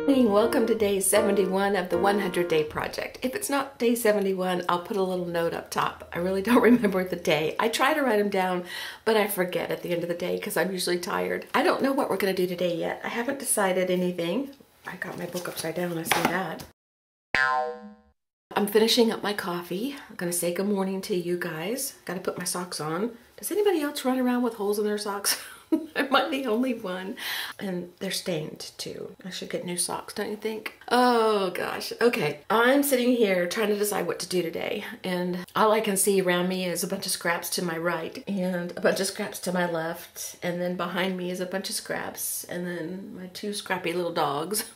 Welcome to day 71 of the 100-day project. If it's not day 71, I'll put a little note up top. I really don't remember the day. I try to write them down, but I forget at the end of the day because I'm usually tired. I don't know what we're going to do today yet. I haven't decided anything. I got my book upside down, I see that. I'm finishing up my coffee. I'm going to say good morning to you guys. Got to put my socks on. Does anybody else run around with holes in their socks? Am I the only one? And they're stained too. I should get new socks, don't you think? Oh gosh. Okay, I'm sitting here trying to decide what to do today, and all I can see around me is a bunch of scraps to my right and a bunch of scraps to my left, and then behind me is a bunch of scraps, and then my two scrappy little dogs.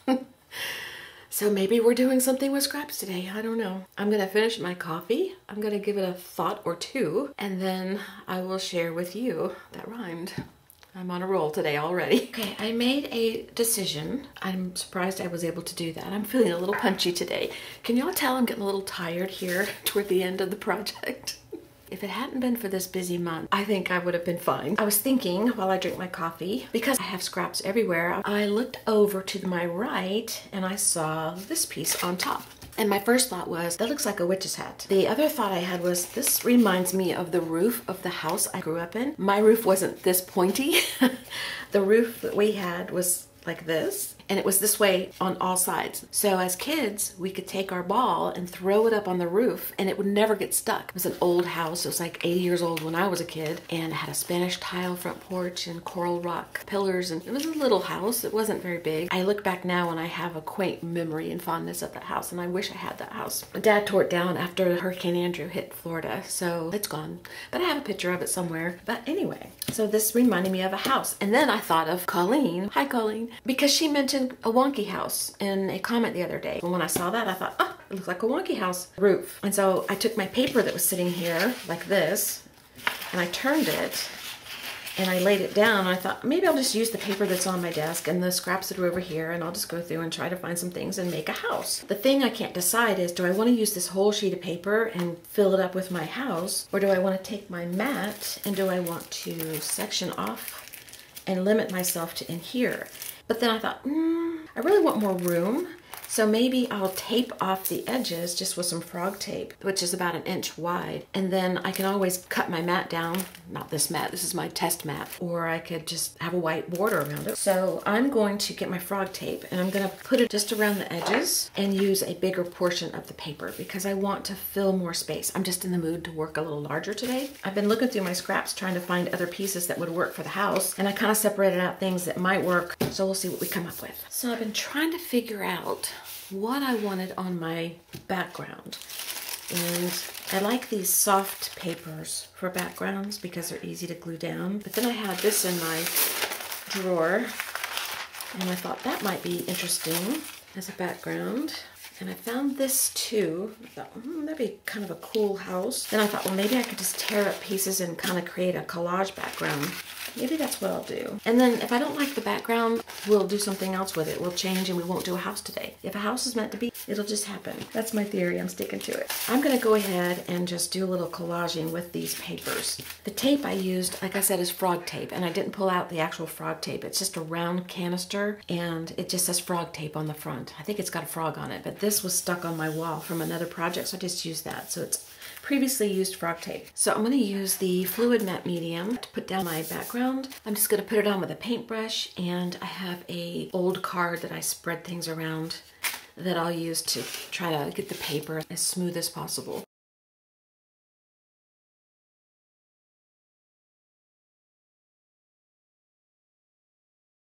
So maybe we're doing something with scraps today. I don't know. I'm gonna finish my coffee. I'm gonna give it a thought or two, and then I will share with you. That rhymed. I'm on a roll today already. Okay, I made a decision. I'm surprised I was able to do that. I'm feeling a little punchy today. Can y'all tell I'm getting a little tired here toward the end of the project? If it hadn't been for this busy month, I think I would have been fine. I was thinking while I drink my coffee, because I have scraps everywhere, I looked over to my right and I saw this piece on top. And my first thought was, that looks like a witch's hat. The other thought I had was, this reminds me of the roof of the house I grew up in. My roof wasn't this pointy. The roof that we had was like this, and it was this way on all sides. So as kids, we could take our ball and throw it up on the roof and it would never get stuck. It was an old house. It was like 80 years old when I was a kid, and it had a Spanish tile front porch and coral rock pillars, and it was a little house. It wasn't very big. I look back now and I have a quaint memory and fondness of that house, and I wish I had that house. My dad tore it down after Hurricane Andrew hit Florida, so it's gone. But I have a picture of it somewhere. But anyway, so this reminded me of a house. And then I thought of Colleen. Hi, Colleen. Because she mentioned a wonky house in a comment the other day. And when I saw that, I thought, oh, it looks like a wonky house roof. And so I took my paper that was sitting here like this, and I turned it and I laid it down. I thought maybe I'll just use the paper that's on my desk and the scraps that are over here, and I'll just go through and try to find some things and make a house. The thing I can't decide is, do I want to use this whole sheet of paper and fill it up with my house, or do I want to take my mat and do I want to section off and limit myself to in here? But then I thought, I really want more room. So maybe I'll tape off the edges just with some frog tape, which is about 1 inch wide. And then I can always cut my mat down. Not this mat, this is my test mat. Or I could just have a white border around it. So I'm going to get my frog tape and I'm gonna put it just around the edges and use a bigger portion of the paper because I want to fill more space. I'm just in the mood to work a little larger today. I've been looking through my scraps trying to find other pieces that would work for the house, and I kind of separated out things that might work. So we'll see what we come up with. So I've been trying to figure out what I wanted on my background. And I like these soft papers for backgrounds because they're easy to glue down. But then I had this in my drawer, and I thought that might be interesting as a background. And I found this too. I thought, that'd be kind of a cool house. Then I thought, well, maybe I could just tear up pieces and kind of create a collage background. Maybe that's what I'll do. And then if I don't like the background, we'll do something else with it. We'll change and we won't do a house today. If a house is meant to be, it'll just happen. That's my theory. I'm sticking to it. I'm gonna go ahead and just do a little collaging with these papers. The tape I used, like I said, is frog tape, and I didn't pull out the actual frog tape. It's just a round canister and it just says frog tape on the front. I think it's got a frog on it, but this was stuck on my wall from another project, so I just used that. So it's previously used frog tape. So I'm going to use the fluid matte medium to put down my background. I'm just going to put it on with a paintbrush, and I have a old card that I spread things around that I'll use to try to get the paper as smooth as possible.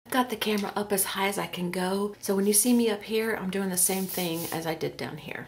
I've got the camera up as high as I can go, so when you see me up here, I'm doing the same thing as I did down here.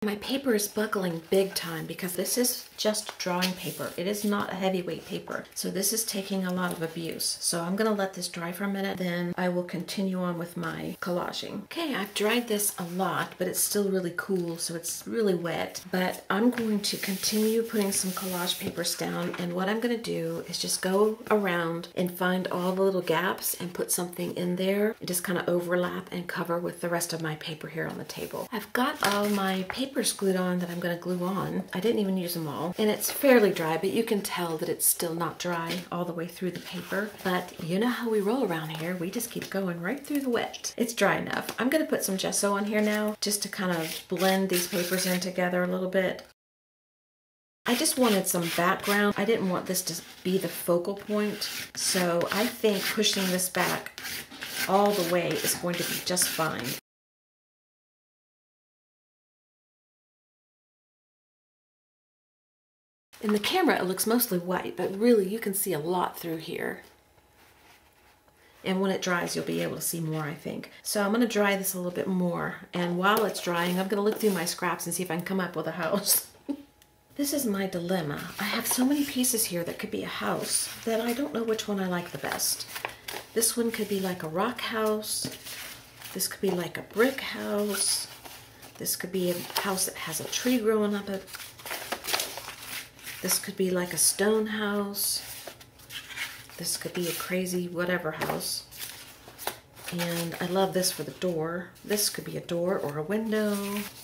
My paper is buckling big time because this is just drawing paper. It is not a heavyweight paper. So this is taking a lot of abuse. So I'm gonna let this dry for a minute, then I will continue on with my collaging. Okay, I've dried this a lot, but it's still really cool, so it's really wet. But I'm going to continue putting some collage papers down, and what I'm gonna do is just go around and find all the little gaps and put something in there, and just kind of overlap and cover with the rest of my paper here on the table. I've got all my papers glued on that I'm going to glue on. I didn't even use them all, and it's fairly dry, but you can tell that it's still not dry all the way through the paper. But you know how we roll around here, we just keep going right through the wet. It's dry enough. I'm going to put some gesso on here now just to kind of blend these papers in together a little bit. I just wanted some background. I didn't want this to be the focal point, so I think pushing this back all the way is going to be just fine. In the camera, it looks mostly white, but really you can see a lot through here. And when it dries, you'll be able to see more, I think. So I'm gonna dry this a little bit more. And while it's drying, I'm gonna look through my scraps and see if I can come up with a house. This is my dilemma. I have so many pieces here that could be a house that I don't know which one I like the best. This one could be like a rock house. This could be like a brick house. This could be a house that has a tree growing up it. This could be like a stone house. This could be a crazy whatever house. And I love this for the door. This could be a door or a window.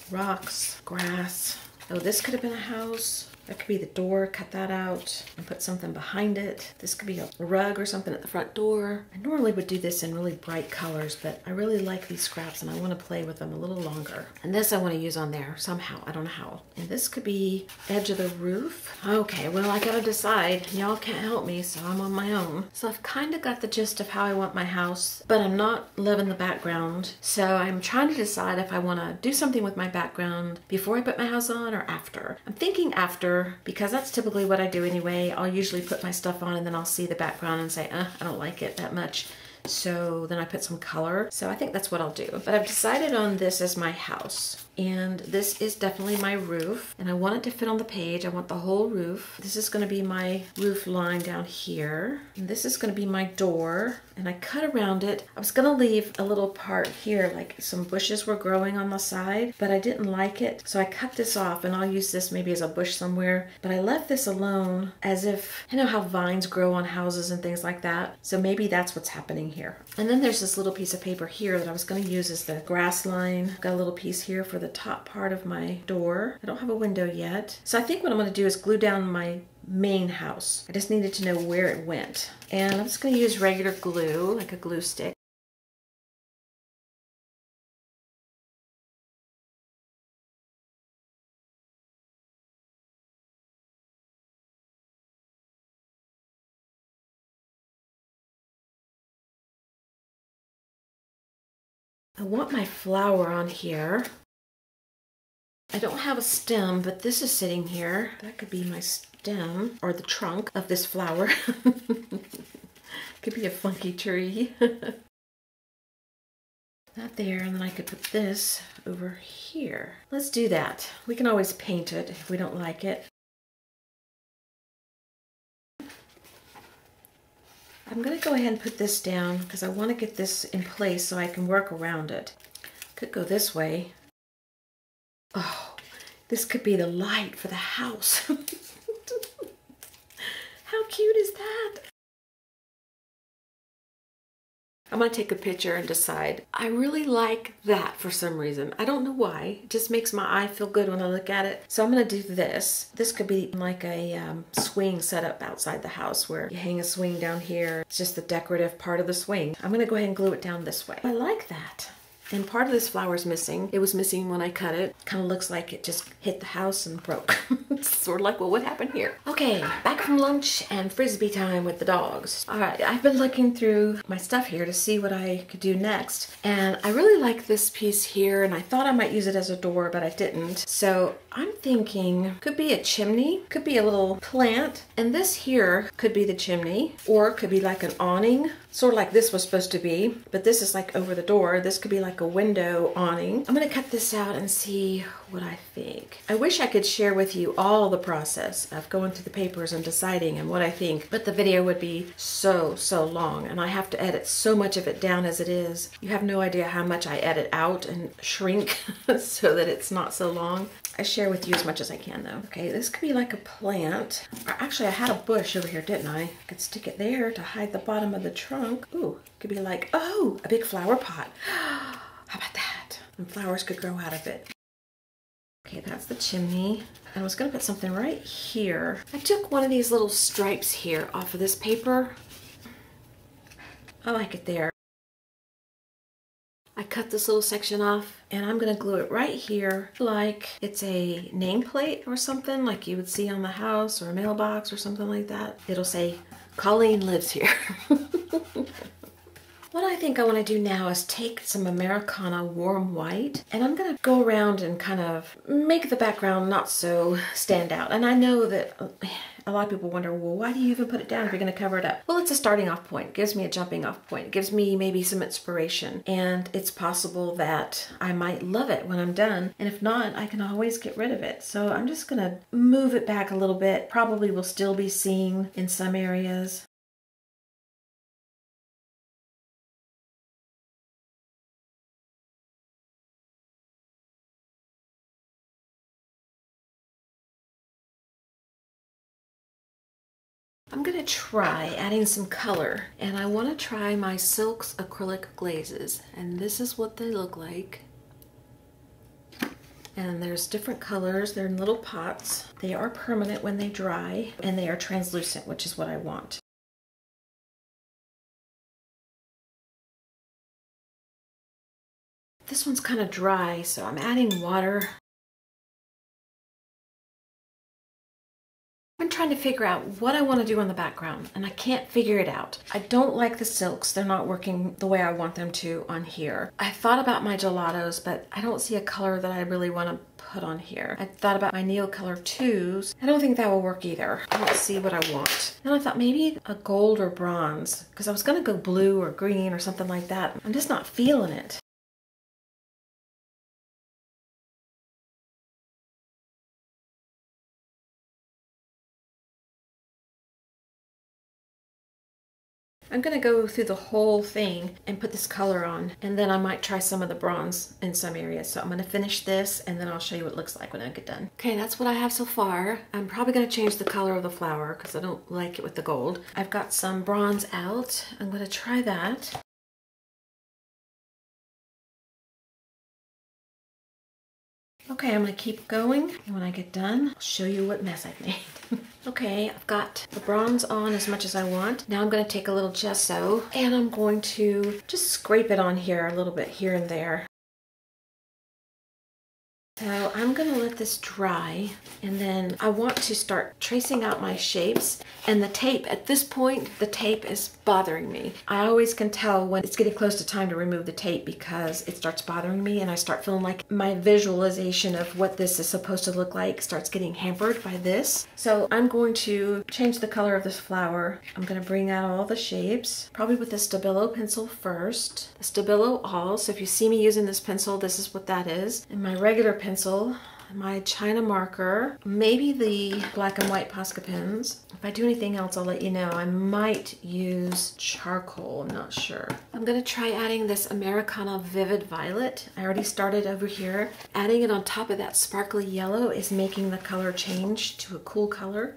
Rocks, grass. Oh, this could have been a house. That could be the door, cut that out and put something behind it. This could be a rug or something at the front door. I normally would do this in really bright colors, but I really like these scraps and I want to play with them a little longer. And this I want to use on there somehow, I don't know how. And this could be edge of the roof. Okay, well I gotta decide. Y'all can't help me, so I'm on my own. So I've kind of got the gist of how I want my house, but I'm not loving the background. So I'm trying to decide if I want to do something with my background before I put my house on or after. I'm thinking after, because that's typically what I do anyway. I'll usually put my stuff on and then I'll see the background and say, I don't like it that much. So then I put some color. So I think that's what I'll do. But I've decided on this as my house. And this is definitely my roof. And I want it to fit on the page. I want the whole roof. This is going to be my roof line down here. And this is going to be my door. And I cut around it. I was going to leave a little part here, like some bushes were growing on the side, but I didn't like it. So I cut this off, and I'll use this maybe as a bush somewhere. But I left this alone as if, you know how vines grow on houses and things like that? So maybe that's what's happening here. And then there's this little piece of paper here that I was going to use as the grass line. Got a little piece here for the top part of my door. I don't have a window yet. So I think what I'm going to do is glue down my main house. I just needed to know where it went. And I'm just going to use regular glue, like a glue stick. I want my flower on here. I don't have a stem, but this is sitting here. That could be my stem or the trunk of this flower. Could be a funky tree. That there, and then I could put this over here. Let's do that. We can always paint it if we don't like it. I'm going to go ahead and put this down because I want to get this in place so I can work around it. Could go this way. Oh, this could be the light for the house. How cute is that? I'm gonna take a picture and decide. I really like that for some reason. I don't know why. It just makes my eye feel good when I look at it. So I'm gonna do this. This could be like a swing set up outside the house where you hang a swing down here. It's just the decorative part of the swing. I'm gonna go ahead and glue it down this way. I like that. And part of this flower is missing. It was missing when I cut it. Kind of looks like it just hit the house and broke. It's sort of like, well, what happened here? Okay, back from lunch and frisbee time with the dogs. All right, I've been looking through my stuff here to see what I could do next. And I really like this piece here, and I thought I might use it as a door, but I didn't. So I'm thinking, could be a chimney, could be a little plant, and this here could be the chimney, or it could be like an awning, sort of like this was supposed to be, but this is like over the door. This could be like like a window awning. I'm gonna cut this out and see what I think. I wish I could share with you all the process of going through the papers and deciding and what I think, but the video would be so long, and I have to edit so much of it down as it is. You have no idea how much I edit out and shrink so that it's not so long. I share with you as much as I can though. Okay, this could be like a plant. Or actually, I had a bush over here, didn't I? I could stick it there to hide the bottom of the trunk. Ooh, it could be like, oh, a big flower pot. How about that? And flowers could grow out of it. Okay, that's the chimney. I was gonna put something right here. I took one of these little stripes here off of this paper. I like it there. I cut this little section off and I'm gonna glue it right here like it's a nameplate or something like you would see on the house or a mailbox or something like that. It'll say, Colleen lives here. What I think I want to do now is take some Americana warm white and I'm going to go around and kind of make the background not so stand out. And I know that a lot of people wonder, well, why do you even put it down if you're going to cover it up? Well, it's a starting off point. It gives me a jumping off point. It gives me maybe some inspiration. And it's possible that I might love it when I'm done. And if not, I can always get rid of it. So I'm just going to move it back a little bit. Probably will still be seen in some areas. I'm gonna try adding some color, and I want to try my Silks acrylic glazes, and this is what they look like. And there's different colors. They're in little pots. They are permanent when they dry, and they are translucent, which is what I want. This one's kind of dry, so I'm adding water. I've been trying to figure out what I want to do on the background, and I can't figure it out. I don't like the silks. They're not working the way I want them to on here. I thought about my gelatos, but I don't see a color that I really want to put on here. I thought about my Neil Color 2s. I don't think that will work either. I don't see what I want. Then I thought maybe a gold or bronze, because I was going to go blue or green or something like that. I'm just not feeling it. I'm gonna go through the whole thing and put this color on, and then I might try some of the bronze in some areas. So I'm gonna finish this and then I'll show you what it looks like when I get done. Okay, that's what I have so far. I'm probably gonna change the color of the flower because I don't like it with the gold. I've got some bronze out. I'm gonna try that. Okay, I'm gonna keep going, and when I get done, I'll show you what mess I've made. Okay, I've got the bronze on as much as I want. Now I'm gonna take a little gesso, and I'm going to just scrape it on here a little bit here and there. So I'm gonna let this dry, and then I want to start tracing out my shapes. And the tape, at this point, the tape is bothering me. I always can tell when it's getting close to time to remove the tape because it starts bothering me and I start feeling like my visualization of what this is supposed to look like starts getting hampered by this. So I'm going to change the color of this flower. I'm gonna bring out all the shapes, probably with the Stabilo pencil first. The Stabilo All, so if you see me using this pencil, this is what that is. And my regular pencil, my China marker, maybe the black and white Posca pens. If I do anything else, I'll let you know. I might use charcoal, I'm not sure. I'm gonna try adding this Americana Vivid Violet. I already started over here. Adding it on top of that sparkly yellow is making the color change to a cool color.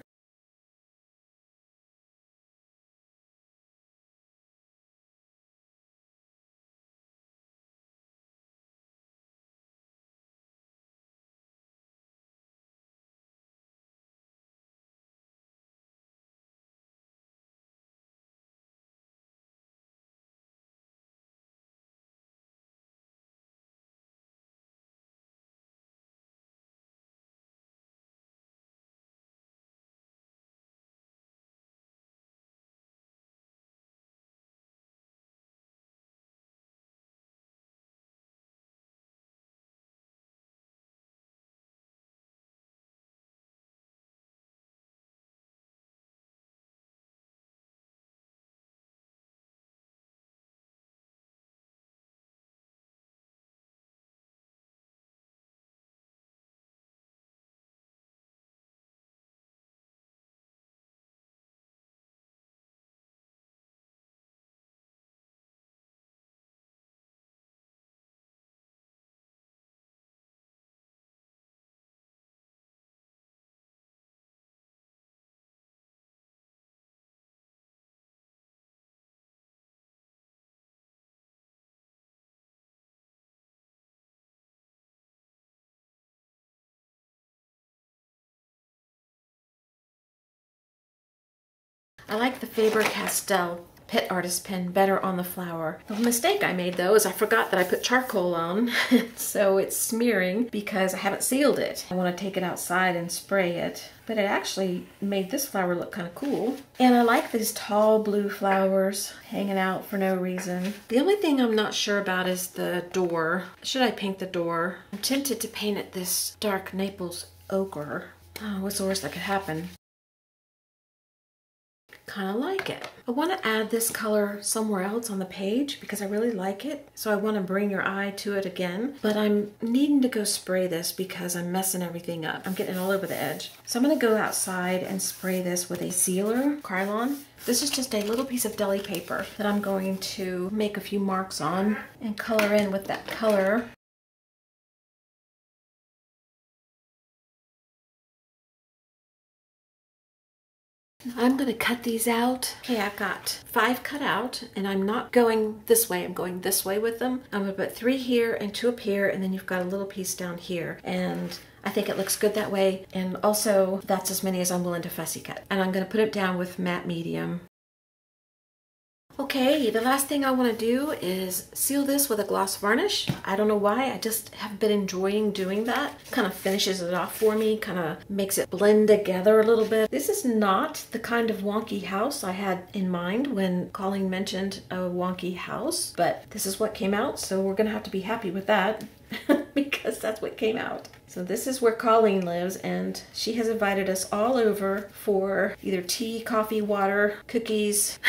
I like the Faber-Castell Pet Artist pen better on the flower. The mistake I made though is I forgot that I put charcoal on, so it's smearing because I haven't sealed it. I want to take it outside and spray it, but it actually made this flower look kind of cool. And I like these tall blue flowers hanging out for no reason. The only thing I'm not sure about is the door. Should I paint the door? I'm tempted to paint it this dark Naples ochre. Oh, what's the worst that could happen? Kind of like it. I want to add this color somewhere else on the page because I really like it. So I want to bring your eye to it again, but I'm needing to go spray this because I'm messing everything up. I'm getting all over the edge. So I'm going to go outside and spray this with a sealer, Krylon. This is just a little piece of deli paper that I'm going to make a few marks on and color in with that color. I'm going to cut these out. Okay, I've got 5 cut out, and I'm not going this way. I'm going this way with them. I'm going to put 3 here and 2 up here, and then you've got a little piece down here. And I think it looks good that way. And also, that's as many as I'm willing to fussy cut. And I'm going to put it down with matte medium. Okay, the last thing I want to do is seal this with a gloss varnish. I don't know why, I just have been enjoying doing that. Kind of finishes it off for me, kind of makes it blend together a little bit. This is not the kind of wonky house I had in mind when Colleen mentioned a wonky house, but this is what came out, so we're gonna have to be happy with that because that's what came out. So this is where Colleen lives, and she has invited us all over for either tea, coffee, water, cookies,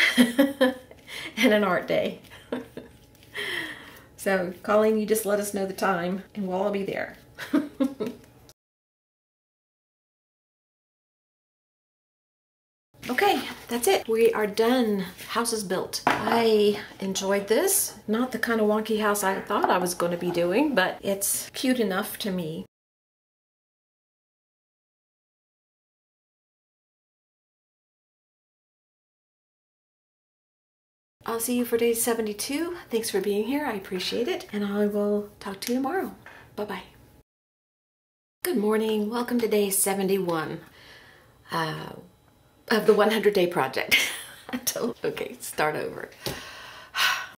and an art day. So Colleen, you just let us know the time and we'll all be there. Okay, that's it. We are done. House is built. I enjoyed this. Not the kind of wonky house I thought I was going to be doing, but it's cute enough to me. I'll see you for day 72. Thanks for being here. I appreciate it. And I will talk to you tomorrow. Bye-bye. Good morning. Welcome to day 71 of the 100-day project. Okay, start over.